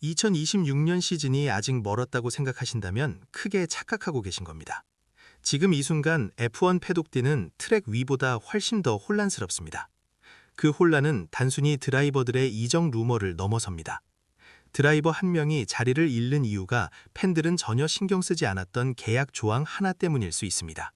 2026년 시즌이 아직 멀었다고 생각하신다면 크게 착각하고 계신 겁니다. 지금 이 순간 F1 패독띠는 트랙 위보다 훨씬 더 혼란스럽습니다. 그 혼란은 단순히 드라이버들의 이적 루머를 넘어섭니다. 드라이버 한 명이 자리를 잃는 이유가 팬들은 전혀 신경 쓰지 않았던 계약 조항 하나 때문일 수 있습니다.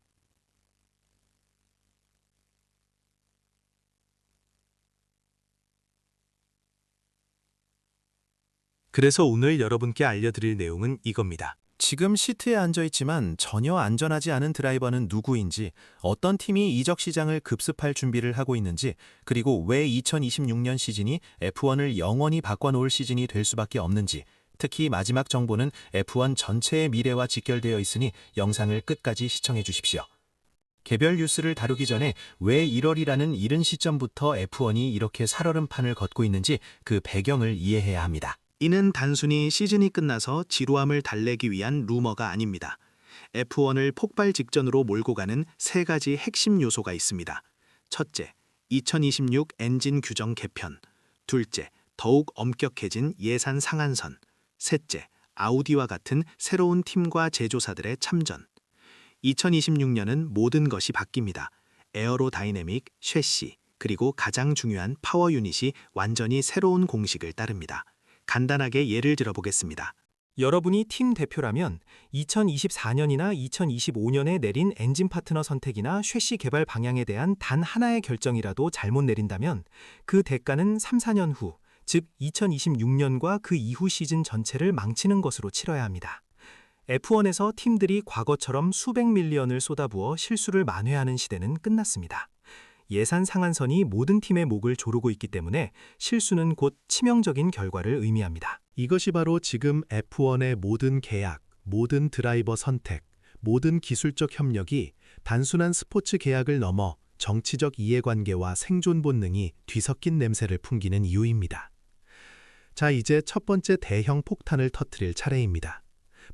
그래서 오늘 여러분께 알려드릴 내용은 이겁니다. 지금 시트에 앉아있지만 전혀 안전하지 않은 드라이버는 누구인지, 어떤 팀이 이적 시장을 급습할 준비를 하고 있는지, 그리고 왜 2026년 시즌이 F1을 영원히 바꿔놓을 시즌이 될 수밖에 없는지, 특히 마지막 정보는 F1 전체의 미래와 직결되어 있으니 영상을 끝까지 시청해 주십시오. 개별 뉴스를 다루기 전에 왜 1월이라는 이른 시점부터 F1이 이렇게 살얼음판을 걷고 있는지 그 배경을 이해해야 합니다. 이는 단순히 시즌이 끝나서 지루함을 달래기 위한 루머가 아닙니다. F1을 폭발 직전으로 몰고 가는 세 가지 핵심 요소가 있습니다. 첫째, 2026 엔진 규정 개편. 둘째, 더욱 엄격해진 예산 상한선. 셋째, 아우디와 같은 새로운 팀과 제조사들의 참전. 2026년은 모든 것이 바뀝니다. 에어로다이내믹, 쉐시, 그리고 가장 중요한 파워 유닛이 완전히 새로운 공식을 따릅니다. 간단하게 예를 들어보겠습니다. 여러분이 팀 대표라면 2024년이나 2025년에 내린 엔진 파트너 선택이나 쉐시 개발 방향에 대한 단 하나의 결정이라도 잘못 내린다면 그 대가는 3, 4년 후, 즉 2026년과 그 이후 시즌 전체를 망치는 것으로 치러야 합니다. F1에서 팀들이 과거처럼 수백 밀리언을 쏟아부어 실수를 만회하는 시대는 끝났습니다. 예산 상한선이 모든 팀의 목을 조르고 있기 때문에 실수는 곧 치명적인 결과를 의미합니다. 이것이 바로 지금 F1의 모든 계약, 모든 드라이버 선택, 모든 기술적 협력이 단순한 스포츠 계약을 넘어 정치적 이해관계와 생존 본능이 뒤섞인 냄새를 풍기는 이유입니다. 자, 이제 첫 번째 대형 폭탄을 터뜨릴 차례입니다.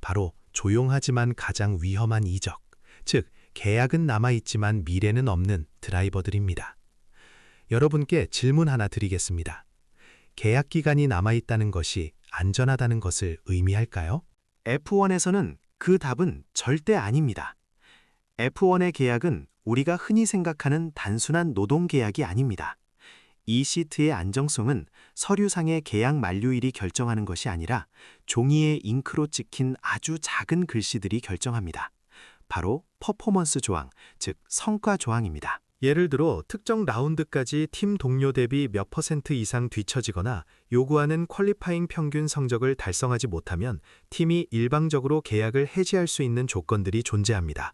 바로 조용하지만 가장 위험한 이적, 즉 계약은 남아있지만 미래는 없는 드라이버들입니다. 여러분께 질문 하나 드리겠습니다. 계약 기간이 남아있다는 것이 안전하다는 것을 의미할까요? F1에서는 그 답은 절대 아닙니다. F1의 계약은 우리가 흔히 생각하는 단순한 노동 계약이 아닙니다. 이 시트의 안정성은 서류상의 계약 만료일이 결정하는 것이 아니라 종이에 잉크로 찍힌 아주 작은 글씨들이 결정합니다. 바로 퍼포먼스 조항, 즉 성과 조항입니다. 예를 들어 특정 라운드까지 팀 동료 대비 몇 % 이상 뒤처지거나 요구하는 퀄리파잉 평균 성적을 달성하지 못하면 팀이 일방적으로 계약을 해지할 수 있는 조건들이 존재합니다.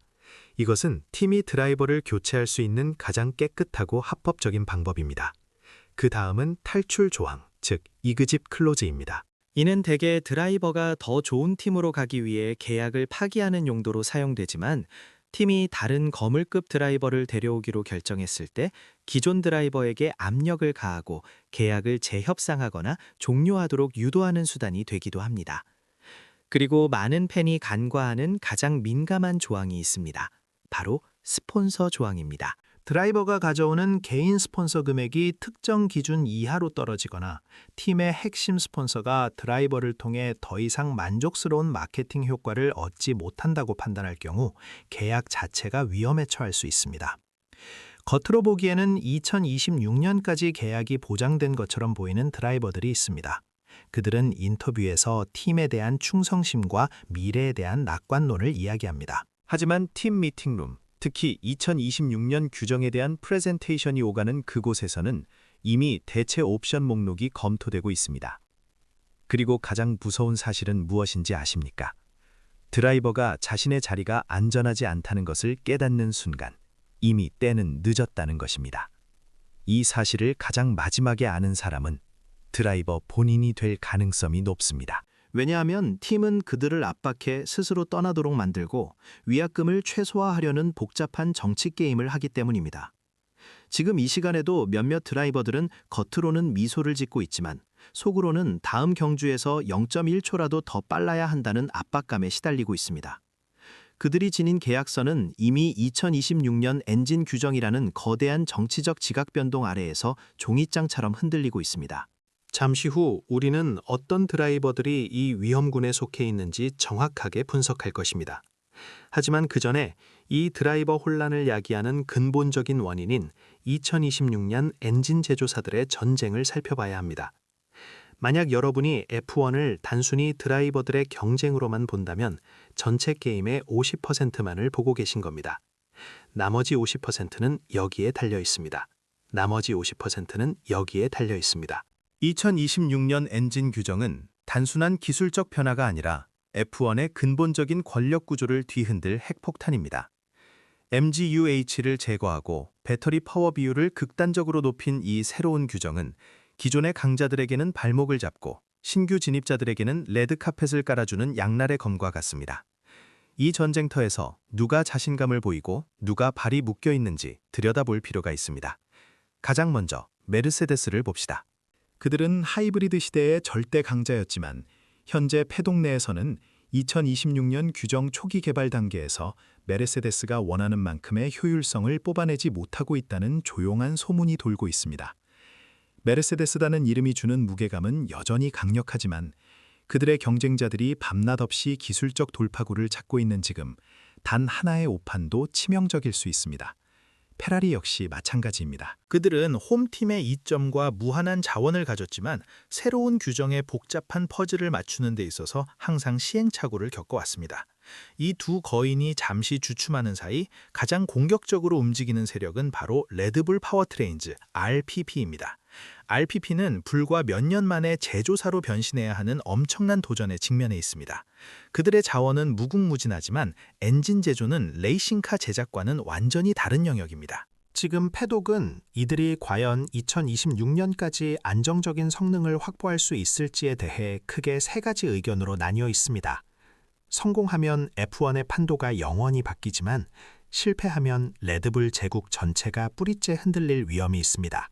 이것은 팀이 드라이버를 교체할 수 있는 가장 깨끗하고 합법적인 방법입니다. 그 다음은 탈출 조항, 즉 이그집 클로즈입니다. 이는 대개 드라이버가 더 좋은 팀으로 가기 위해 계약을 파기하는 용도로 사용되지만 팀이 다른 거물급 드라이버를 데려오기로 결정했을 때 기존 드라이버에게 압력을 가하고 계약을 재협상하거나 종료하도록 유도하는 수단이 되기도 합니다. 그리고 많은 팬이 간과하는 가장 민감한 조항이 있습니다. 바로 스폰서 조항입니다. 드라이버가 가져오는 개인 스폰서 금액이 특정 기준 이하로 떨어지거나 팀의 핵심 스폰서가 드라이버를 통해 더 이상 만족스러운 마케팅 효과를 얻지 못한다고 판단할 경우 계약 자체가 위험에 처할 수 있습니다. 겉으로 보기에는 2026년까지 계약이 보장된 것처럼 보이는 드라이버들이 있습니다. 그들은 인터뷰에서 팀에 대한 충성심과 미래에 대한 낙관론을 이야기합니다. 하지만 팀 미팅룸, 특히 2026년 규정에 대한 프레젠테이션이 오가는 그곳에서는 이미 대체 옵션 목록이 검토되고 있습니다. 그리고 가장 무서운 사실은 무엇인지 아십니까? 드라이버가 자신의 자리가 안전하지 않다는 것을 깨닫는 순간 이미 때는 늦었다는 것입니다. 이 사실을 가장 마지막에 아는 사람은 드라이버 본인이 될 가능성이 높습니다. 왜냐하면 팀은 그들을 압박해 스스로 떠나도록 만들고 위약금을 최소화하려는 복잡한 정치 게임을 하기 때문입니다. 지금 이 시간에도 몇몇 드라이버들은 겉으로는 미소를 짓고 있지만 속으로는 다음 경주에서 0.1초라도 더 빨라야 한다는 압박감에 시달리고 있습니다. 그들이 지닌 계약서는 이미 2026년 엔진 규정이라는 거대한 정치적 지각 변동 아래에서 종이장처럼 흔들리고 있습니다. 잠시 후 우리는 어떤 드라이버들이 이 위험군에 속해 있는지 정확하게 분석할 것입니다. 하지만 그 전에 이 드라이버 혼란을 야기하는 근본적인 원인인 2026년 엔진 제조사들의 전쟁을 살펴봐야 합니다. 만약 여러분이 F1을 단순히 드라이버들의 경쟁으로만 본다면 전체 게임의 50%만을 보고 계신 겁니다. 나머지 50%는 여기에 달려 있습니다. 나머지 50%는 여기에 달려 있습니다. 2026년 엔진 규정은 단순한 기술적 변화가 아니라 F1의 근본적인 권력 구조를 뒤흔들 핵폭탄입니다. MGUH를 제거하고 배터리 파워 비율을 극단적으로 높인 이 새로운 규정은 기존의 강자들에게는 발목을 잡고 신규 진입자들에게는 레드카펫을 깔아주는 양날의 검과 같습니다. 이 전쟁터에서 누가 자신감을 보이고 누가 발이 묶여 있는지 들여다볼 필요가 있습니다. 가장 먼저 메르세데스를 봅시다. 그들은 하이브리드 시대의 절대 강자였지만 현재 패독 내에서는 2026년 규정 초기 개발 단계에서 메르세데스가 원하는 만큼의 효율성을 뽑아내지 못하고 있다는 조용한 소문이 돌고 있습니다. 메르세데스라는 이름이 주는 무게감은 여전히 강력하지만 그들의 경쟁자들이 밤낮 없이 기술적 돌파구를 찾고 있는 지금 단 하나의 오판도 치명적일 수 있습니다. 페라리 역시 마찬가지입니다. 그들은 홈팀의 이점과 무한한 자원을 가졌지만 새로운 규정의 복잡한 퍼즐을 맞추는 데 있어서 항상 시행착오를 겪어왔습니다. 이 두 거인이 잠시 주춤하는 사이 가장 공격적으로 움직이는 세력은 바로 레드불 파워트레인즈 RPP입니다. RPP는 불과 몇 년 만에 제조사로 변신해야 하는 엄청난 도전에 직면해 있습니다. 그들의 자원은 무궁무진하지만 엔진 제조는 레이싱카 제작과는 완전히 다른 영역입니다. 지금 패독은 이들이 과연 2026년까지 안정적인 성능을 확보할 수 있을지에 대해 크게 세 가지 의견으로 나뉘어 있습니다. 성공하면 F1의 판도가 영원히 바뀌지만 실패하면 레드불 제국 전체가 뿌리째 흔들릴 위험이 있습니다.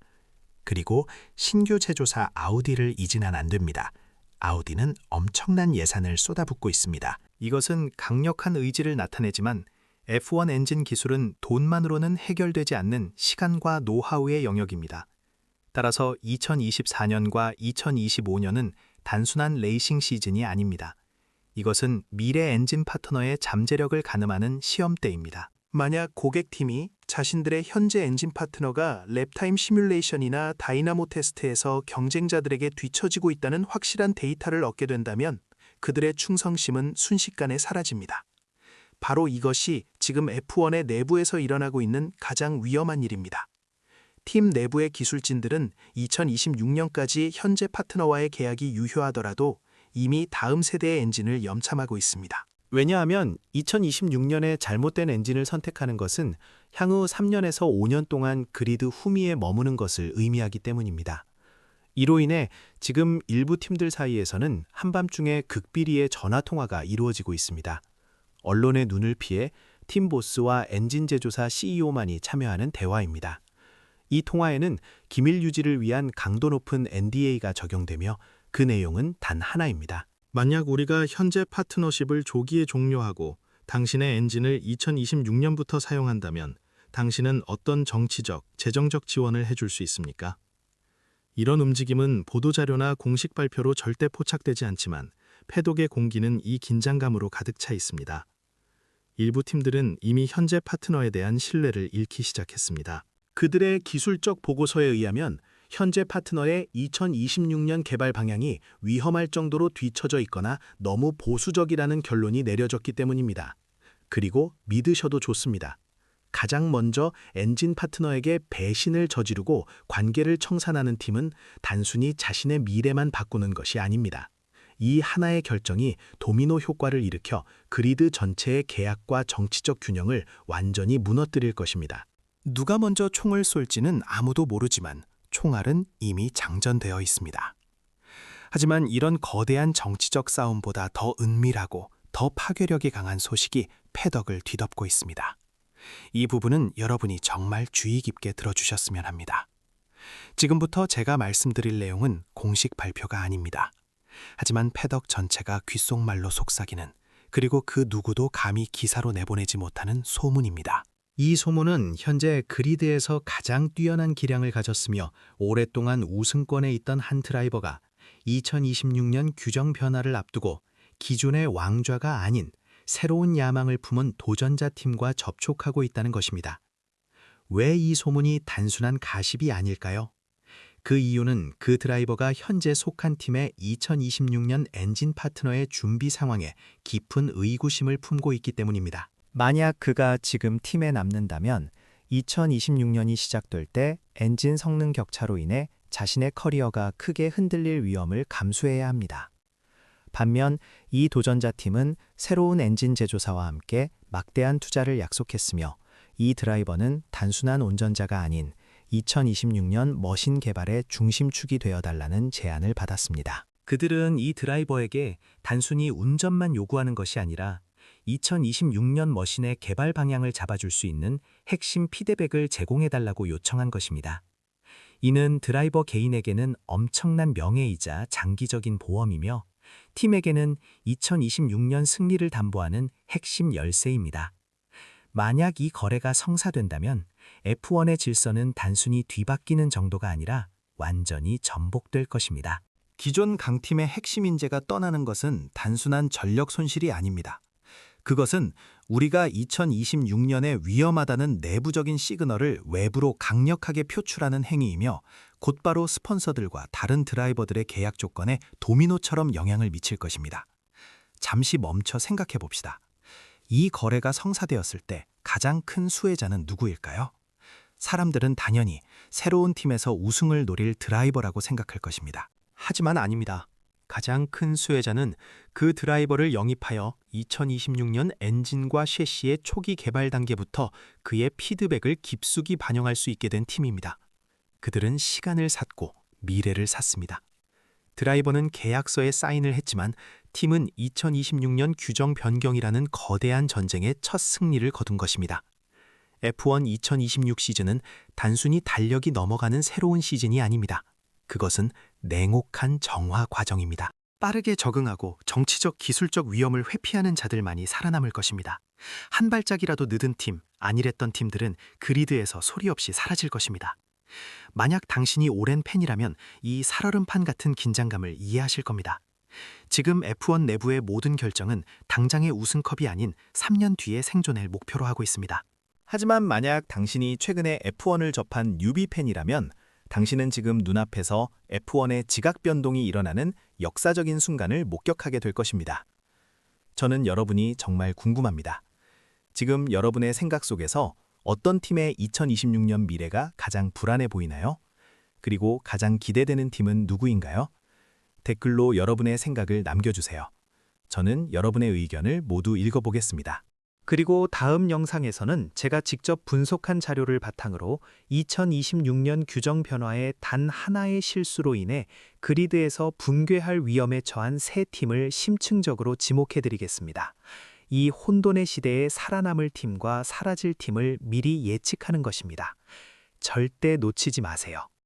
그리고 신규 제조사 아우디를 잊으면 안 됩니다. 아우디는 엄청난 예산을 쏟아붓고 있습니다. 이것은 강력한 의지를 나타내지만 F1 엔진 기술은 돈만으로는 해결되지 않는 시간과 노하우의 영역입니다. 따라서 2024년과 2025년은 단순한 레이싱 시즌이 아닙니다. 이것은 미래 엔진 파트너의 잠재력을 가늠하는 시험대입니다. 만약 고객팀이 자신들의 현재 엔진 파트너가 랩타임 시뮬레이션이나 다이나모 테스트에서 경쟁자들에게 뒤처지고 있다는 확실한 데이터를 얻게 된다면 그들의 충성심은 순식간에 사라집니다. 바로 이것이 지금 F1의 내부에서 일어나고 있는 가장 위험한 일입니다. 팀 내부의 기술진들은 2026년까지 현재 파트너와의 계약이 유효하더라도 이미 다음 세대의 엔진을 염참하고 있습니다. 왜냐하면 2026년에 잘못된 엔진을 선택하는 것은 향후 3년에서 5년 동안 그리드 후미에 머무는 것을 의미하기 때문입니다. 이로 인해 지금 일부 팀들 사이에서는 한밤중에 극비리의 전화통화가 이루어지고 있습니다. 언론의 눈을 피해 팀 보스와 엔진 제조사 CEO만이 참여하는 대화입니다. 이 통화에는 기밀 유지를 위한 강도 높은 NDA가 적용되며 그 내용은 단 하나입니다. 만약 우리가 현재 파트너십을 조기에 종료하고 당신의 엔진을 2026년부터 사용한다면 당신은 어떤 정치적, 재정적 지원을 해줄 수 있습니까? 이런 움직임은 보도자료나 공식 발표로 절대 포착되지 않지만 패독의 공기는 이 긴장감으로 가득 차 있습니다. 일부 팀들은 이미 현재 파트너에 대한 신뢰를 잃기 시작했습니다. 그들의 기술적 보고서에 의하면 현재 파트너의 2026년 개발 방향이 위험할 정도로 뒤처져 있거나 너무 보수적이라는 결론이 내려졌기 때문입니다. 그리고 믿으셔도 좋습니다. 가장 먼저 엔진 파트너에게 배신을 저지르고 관계를 청산하는 팀은 단순히 자신의 미래만 바꾸는 것이 아닙니다. 이 하나의 결정이 도미노 효과를 일으켜 그리드 전체의 계약과 정치적 균형을 완전히 무너뜨릴 것입니다. 누가 먼저 총을 쏠지는 아무도 모르지만 총알은 이미 장전되어 있습니다. 하지만 이런 거대한 정치적 싸움보다 더 은밀하고 더 파괴력이 강한 소식이 패덕을 뒤덮고 있습니다. 이 부분은 여러분이 정말 주의 깊게 들어주셨으면 합니다. 지금부터 제가 말씀드릴 내용은 공식 발표가 아닙니다. 하지만 패덕 전체가 귓속말로 속삭이는, 그리고 그 누구도 감히 기사로 내보내지 못하는 소문입니다. 이 소문은 현재 그리드에서 가장 뛰어난 기량을 가졌으며 오랫동안 우승권에 있던 한 드라이버가 2026년 규정 변화를 앞두고 기존의 왕좌가 아닌 새로운 야망을 품은 도전자 팀과 접촉하고 있다는 것입니다. 왜 이 소문이 단순한 가십이 아닐까요? 그 이유는 그 드라이버가 현재 속한 팀의 2026년 엔진 파트너의 준비 상황에 깊은 의구심을 품고 있기 때문입니다. 만약 그가 지금 팀에 남는다면 2026년이 시작될 때 엔진 성능 격차로 인해 자신의 커리어가 크게 흔들릴 위험을 감수해야 합니다. 반면 이 도전자 팀은 새로운 엔진 제조사와 함께 막대한 투자를 약속했으며 이 드라이버는 단순한 운전자가 아닌 2026년 머신 개발의 중심축이 되어달라는 제안을 받았습니다. 그들은 이 드라이버에게 단순히 운전만 요구하는 것이 아니라 2026년 머신의 개발 방향을 잡아줄 수 있는 핵심 피드백을 제공해달라고 요청한 것입니다. 이는 드라이버 개인에게는 엄청난 명예이자 장기적인 보험이며 팀에게는 2026년 승리를 담보하는 핵심 열쇠입니다. 만약 이 거래가 성사된다면 F1의 질서는 단순히 뒤바뀌는 정도가 아니라 완전히 전복될 것입니다. 기존 강팀의 핵심 인재가 떠나는 것은 단순한 전력 손실이 아닙니다. 그것은 우리가 2026년에 위험하다는 내부적인 시그널을 외부로 강력하게 표출하는 행위이며 곧바로 스폰서들과 다른 드라이버들의 계약 조건에 도미노처럼 영향을 미칠 것입니다. 잠시 멈춰 생각해 봅시다. 이 거래가 성사되었을 때 가장 큰 수혜자는 누구일까요? 사람들은 당연히 새로운 팀에서 우승을 노릴 드라이버라고 생각할 것입니다. 하지만 아닙니다. 가장 큰 수혜자는 그 드라이버를 영입하여 2026년 엔진과 셰시의 초기 개발 단계부터 그의 피드백을 깊숙이 반영할 수 있게 된 팀입니다. 그들은 시간을 샀고 미래를 샀습니다. 드라이버는 계약서에 사인을 했지만 팀은 2026년 규정 변경이라는 거대한 전쟁의 첫 승리를 거둔 것입니다. F1 2026 시즌은 단순히 달력이 넘어가는 새로운 시즌이 아닙니다. 그것은 냉혹한 정화 과정입니다. 빠르게 적응하고 정치적 기술적 위험을 회피하는 자들만이 살아남을 것입니다. 한 발짝이라도 늦은 팀, 안일했던 팀들은 그리드에서 소리 없이 사라질 것입니다. 만약 당신이 오랜 팬이라면 이 살얼음판 같은 긴장감을 이해하실 겁니다. 지금 F1 내부의 모든 결정은 당장의 우승컵이 아닌 3년 뒤의 생존을 목표로 하고 있습니다. 하지만 만약 당신이 최근에 F1을 접한 뉴비 팬이라면 당신은 지금 눈앞에서 F1의 지각 변동이 일어나는 역사적인 순간을 목격하게 될 것입니다. 저는 여러분이 정말 궁금합니다. 지금 여러분의 생각 속에서 어떤 팀의 2026년 미래가 가장 불안해 보이나요? 그리고 가장 기대되는 팀은 누구인가요? 댓글로 여러분의 생각을 남겨주세요. 저는 여러분의 의견을 모두 읽어보겠습니다. 그리고 다음 영상에서는 제가 직접 분석한 자료를 바탕으로 2026년 규정 변화의 단 하나의 실수로 인해 그리드에서 붕괴할 위험에 처한 세 팀을 심층적으로 지목해드리겠습니다. 이 혼돈의 시대에 살아남을 팀과 사라질 팀을 미리 예측하는 것입니다. 절대 놓치지 마세요.